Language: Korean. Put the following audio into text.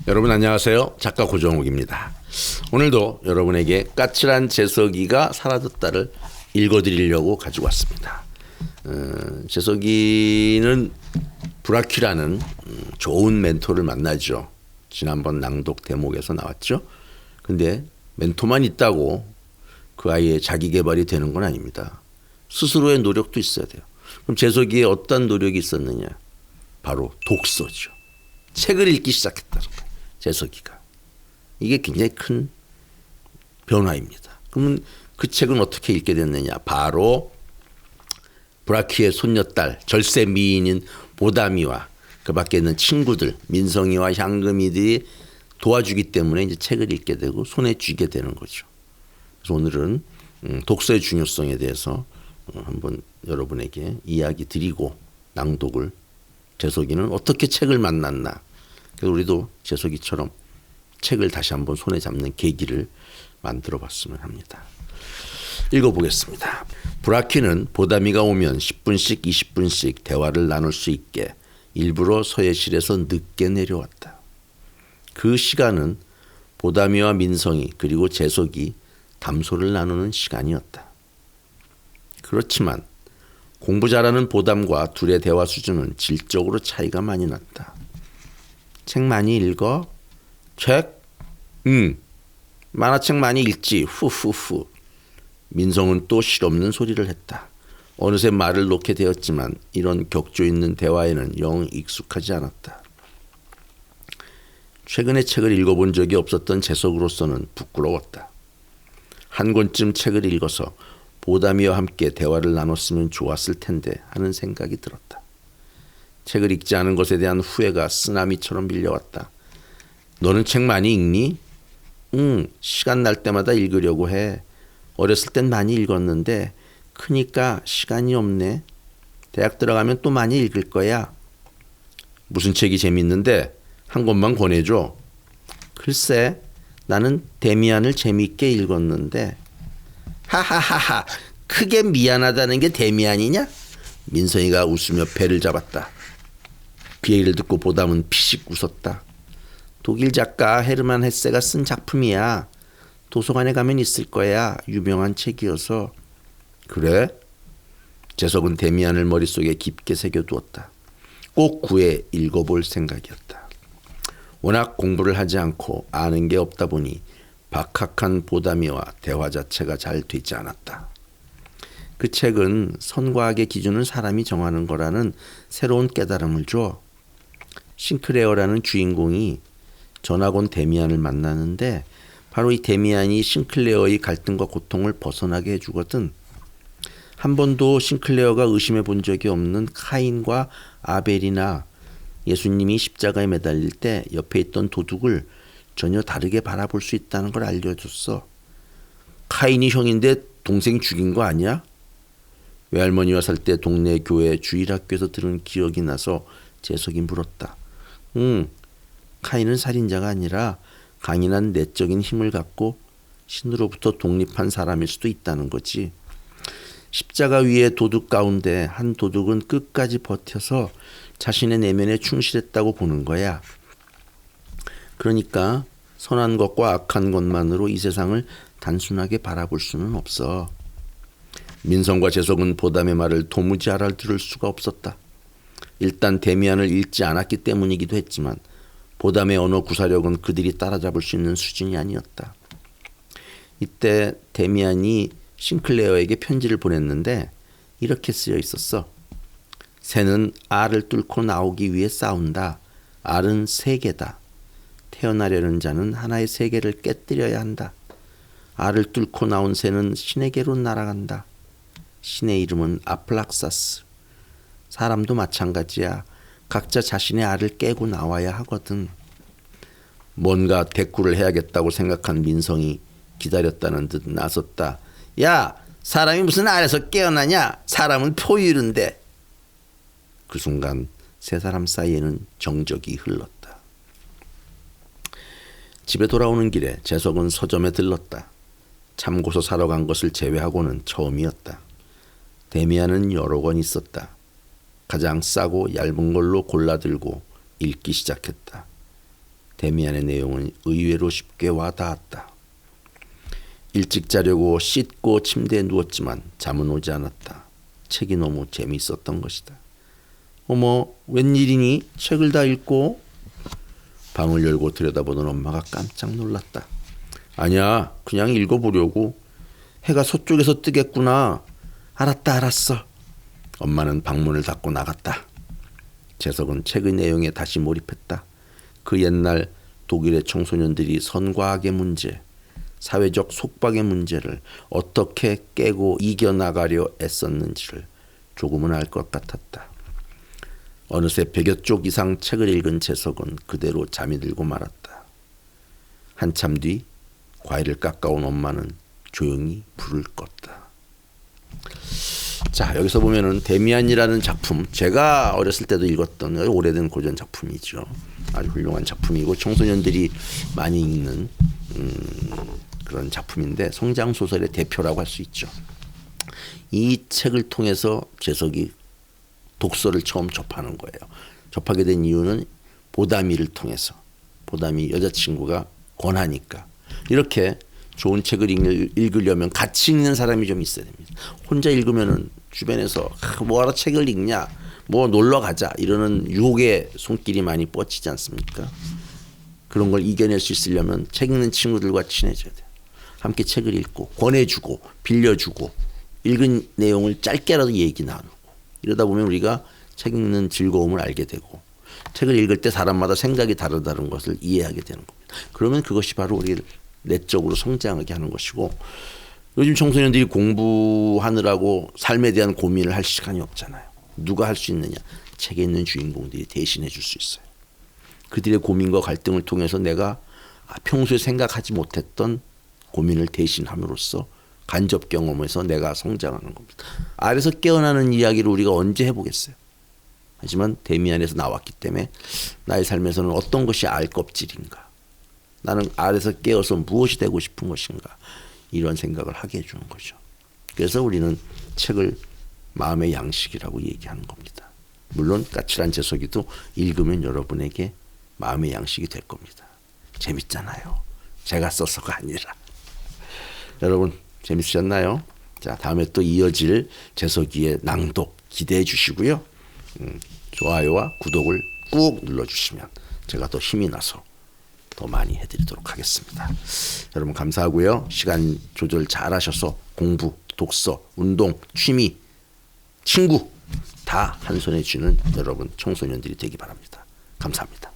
여러분 안녕하세요. 작가 고정욱입니다. 오늘도 여러분에게 까칠한 재석이가 사라졌다를 읽어드리려고 가지고 왔습니다. 재석이는 브라키라는 좋은 멘토를 만나죠. 지난번 낭독 대목에서 나왔죠. 근데 멘토만 있다고 그 아이의 자기 개발이 되는 건 아닙니다. 스스로의 노력도 있어야 돼요. 그럼 재석이의 어떤 노력이 있었느냐? 바로 독서죠. 책을 읽기 시작했다는 거예요. 재석이가. 이게 굉장히 큰 변화입니다. 그러면 그 책은 어떻게 읽게 됐느냐? 바로 브라키의 손녀딸 절세 미인인 보담이와 그 밖에 있는 친구들 민성이와 향금이들이 도와주기 때문에 이제 책을 읽게 되고 손에 쥐게 되는 거죠. 그래서 오늘은 독서의 중요성에 대해서 한번 여러분에게 이야기 드리고 낭독을 재석이는 어떻게 책을 만났나. 그래서 우리도 재석이처럼 책을 다시 한번 손에 잡는 계기를 만들어 봤으면 합니다. 읽어보겠습니다. 브라키는 보담이가 오면 10분씩 20분씩 대화를 나눌 수 있게 일부러 서예실에서 늦게 내려왔다. 그 시간은 보담이와 민성이 그리고 재석이 담소를 나누는 시간이었다. 그렇지만 공부 잘하는 보담과 둘의 대화 수준은 질적으로 차이가 많이 났다. 책 많이 읽어? 책? 만화책 많이 읽지. 후후후. 민성은 또 실없는 소리를 했다. 어느새 말을 놓게 되었지만 이런 격조 있는 대화에는 영 익숙하지 않았다. 최근에 책을 읽어본 적이 없었던 재석으로서는 부끄러웠다. 한 권쯤 책을 읽어서 보담이와 함께 대화를 나눴으면 좋았을 텐데 하는 생각이 들었다. 책을 읽지 않은 것에 대한 후회가 쓰나미처럼 밀려왔다. 너는 책 많이 읽니? 시간 날 때마다 읽으려고 해. 어렸을 땐 많이 읽었는데 크니까 시간이 없네. 대학 들어가면 또 많이 읽을 거야. 무슨 책이 재밌는데 한 권만 권해줘. 글쎄 나는 데미안을 재미있게 읽었는데. 하하하하, 크게 미안하다는 게 데미안이냐? 민성이가 웃으며 배를 잡았다. 그 얘기를 듣고 보담은 피식 웃었다. 독일 작가 헤르만 헤세가 쓴 작품이야. 도서관에 가면 있을 거야. 유명한 책이어서. 그래? 재석은 데미안을 머릿속에 깊게 새겨두었다. 꼭 구해 읽어볼 생각이었다. 워낙 공부를 하지 않고 아는 게 없다 보니 박학한 보담이와 대화 자체가 잘 되지 않았다. 그 책은 선과학의 기준은 사람이 정하는 거라는 새로운 깨달음을 줘. 싱클레어라는 주인공이 전학온 데미안을 만나는데 바로 이 데미안이 싱클레어의 갈등과 고통을 벗어나게 해주거든. 한 번도 싱클레어가 의심해 본 적이 없는 카인과 아벨이나 예수님이 십자가에 매달릴 때 옆에 있던 도둑을 전혀 다르게 바라볼 수 있다는 걸 알려줬어. 카인이 형인데 동생 죽인 거 아니야? 외할머니와 살 때 동네 교회 주일학교에서 들은 기억이 나서 재석이 물었다. 카인은 살인자가 아니라 강인한 내적인 힘을 갖고 신으로부터 독립한 사람일 수도 있다는 거지. 십자가 위에 도둑 가운데 한 도둑은 끝까지 버텨서 자신의 내면에 충실했다고 보는 거야. 그러니까 선한 것과 악한 것만으로 이 세상을 단순하게 바라볼 수는 없어. 민성과 재석은 보담의 말을 도무지 알아들을 수가 없었다. 일단 데미안을 읽지 않았기 때문이기도 했지만 보담의 언어 구사력은 그들이 따라잡을 수 있는 수준이 아니었다. 이때 데미안이 싱클레어에게 편지를 보냈는데 이렇게 쓰여 있었어. 새는 알을 뚫고 나오기 위해 싸운다. 알은 세계다. 태어나려는 자는 하나의 세계를 깨뜨려야 한다. 알을 뚫고 나온 새는 신에게로 날아간다. 신의 이름은 아플락사스. 사람도 마찬가지야. 각자 자신의 알을 깨고 나와야 하거든. 뭔가 대꾸를 해야겠다고 생각한 민성이 기다렸다는 듯 나섰다. 야, 사람이 무슨 알에서 깨어나냐? 사람은 포유류인데. 그 순간 세 사람 사이에는 정적이 흘렀다. 집에 돌아오는 길에 재석은 서점에 들렀다. 참고서 사러 간 것을 제외하고는 처음이었다. 데미안은 여러 권 있었다. 가장 싸고 얇은 걸로 골라들고 읽기 시작했다. 데미안의 내용은 의외로 쉽게 와닿았다. 일찍 자려고 씻고 침대에 누웠지만 잠은 오지 않았다. 책이 너무 재미있었던 것이다. 어머, 웬일이니? 책을 다 읽고? 방을 열고 들여다보던 엄마가 깜짝 놀랐다. 아니야, 그냥 읽어보려고. 해가 서쪽에서 뜨겠구나. 알았어. 엄마는 방문을 닫고 나갔다. 재석은 책의 내용에 다시 몰입했다. 그 옛날 독일의 청소년들이 선과학의 문제, 사회적 속박의 문제를 어떻게 깨고 이겨나가려 애썼는지를 조금은 알 것 같았다. 어느새 100여 쪽 이상 책을 읽은 재석은 그대로 잠이 들고 말았다. 한참 뒤 과일을 깎아온 엄마는 조용히 불을 껐다. 자, 여기서 보면은 데미안이라는 작품, 제가 어렸을 때도 읽었던 오래된 고전 작품이죠. 아주 훌륭한 작품이고 청소년들이 많이 읽는 그런 작품인데 성장 소설의 대표라고 할 수 있죠. 이 책을 통해서 재석이 독서를 처음 접하는 거예요. 접하게 된 이유는 보담이를 통해서. 보담이 여자친구가 권하니까. 이렇게 좋은 책을 읽으려면 같이 읽는 사람이 좀 있어야 됩니다. 혼자 읽으면은 주변에서 뭐하러 책을 읽냐, 뭐 놀러 가자 이러는 유혹의 손길이 많이 뻗치지 않습니까? 그런 걸 이겨낼 수 있으려면 책 읽는 친구들과 친해져야 돼요. 함께 책을 읽고 권해주고 빌려주고 읽은 내용을 짧게라도 얘기 나누고 이러다 보면 우리가 책 읽는 즐거움을 알게 되고 책을 읽을 때 사람마다 생각이 다르다는 것을 이해하게 되는 겁니다. 그러면 그것이 바로 우리를 내적으로 성장하게 하는 것이고, 요즘 청소년들이 공부하느라고 삶에 대한 고민을 할 시간이 없잖아요. 누가 할 수 있느냐? 책에 있는 주인공들이 대신해 줄 수 있어요. 그들의 고민과 갈등을 통해서 내가 평소에 생각하지 못했던 고민을 대신함으로써 간접 경험에서 내가 성장하는 겁니다. 알에서 깨어나는 이야기를 우리가 언제 해보겠어요? 하지만 데미안에서 나왔기 때문에 나의 삶에서는 어떤 것이 알 껍질인가? 나는 알에서 깨어서 무엇이 되고 싶은 것인가? 이런 생각을 하게 해주는 거죠. 그래서 우리는 책을 마음의 양식이라고 얘기하는 겁니다. 물론 까칠한 재석이도 읽으면 여러분에게 마음의 양식이 될 겁니다. 재밌잖아요. 제가 써서가 아니라. 여러분 재밌으셨나요? 자, 다음에 또 이어질 재석이의 낭독 기대해 주시고요. 좋아요와 구독을 꾹 눌러주시면 제가 더 힘이 나서 더 많이 해드리도록 하겠습니다. 여러분 감사하고요. 시간 조절 잘 하셔서 공부, 독서, 운동, 취미, 친구 다 한 손에 쥐는 여러분 청소년들이 되기 바랍니다. 감사합니다.